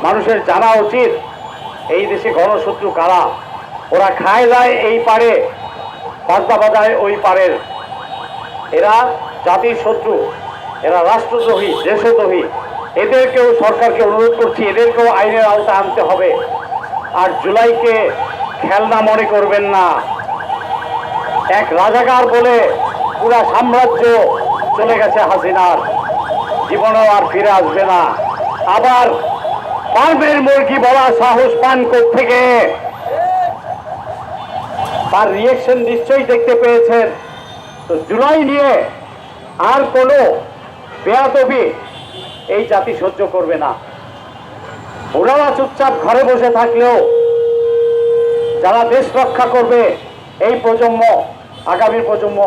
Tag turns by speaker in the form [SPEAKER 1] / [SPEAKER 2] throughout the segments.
[SPEAKER 1] মানুষের জানা উচিত এই দেশে গণশত্রু কারা। ওরা খায় যায় এই পারে, বাজনা বাজায় ওই পারের। এরা জাতির শত্রু, এরা রাষ্ট্রদ্রোহী, দেশদ্রোহী। এদেরকেও সরকারকে অনুরোধ করছি, এদেরকেও আইনের আওতায় আনতে হবে। আর জুলাইকে খেলনা মনে করবেন না। এক রাজাকার বলে পুরা সাম্রাজ্য চলে গেছে হাসিনার, জীবনেও আর ফিরে আসবে না। আবার ফার্মের মুরগি বলা সাহস পান থেকে তার রিয়েকশন নিশ্চয়ই দেখতে পেয়েছেন। তো জুলাই নিয়ে আর কোনো বেয়াদবি এই জাতি সহ্য করবে না। ওনারা চুপচাপ ঘরে বসে থাকলেও যারা দেশ রক্ষা করবে এই প্রজন্ম, আগামী প্রজন্ম,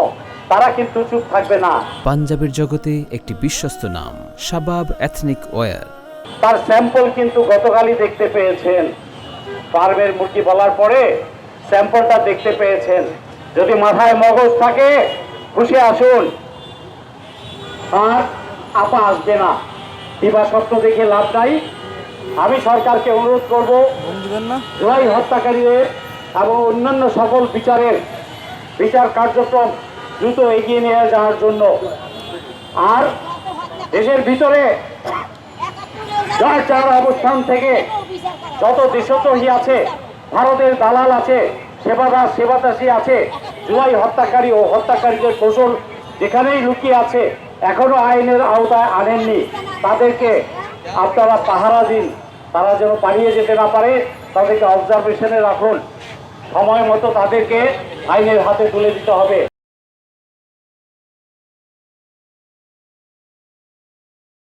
[SPEAKER 1] তারা কিন্তু চুপ থাকবে না।
[SPEAKER 2] পাঞ্জাবের জগতে একটি বিশ্বস্ত নাম শাবাব এথনিক ওয়্যার।
[SPEAKER 1] তার স্যাম্পল কিন্তু গতকালই দেখতে পেয়েছেন। ফার্মের মুরগি বলার পরে স্যাম্পলটা দেখতে পেয়েছেন। যদি মাথায় মগজ থাকে খুশি আসুন, আর আপা আসবে না। দিবা সত্য দেখে লাভ নাই। আমি সরকারকে অনুরোধ করব জুলাই হত্যাকারীদের এবং অন্যান্য সকল বিচার কার্যক্রম দ্রুত এগিয়ে নিয়ে যাওয়ার জন্য। আর দেশের ভিতরে যার যার অবস্থান থেকে যত দেশদ্রোহী আছে, ভারতের দালাল আছে, সেবাদাসী আছে, জুলাই হত্যাকারী ও হত্যাকারীদের কৌশল যেখানেই লুকিয়ে আছে, এখনো আইনের আওতায় আনেননি, তাদেরকে আপনারা পাহারা দিন। তারা যেন পালিয়ে যেতে না পারে, তাদেরকে অবজারভেশনে রাখুন। সময় মতো তাদেরকে আইনের হাতে তুলে দিতে হবে।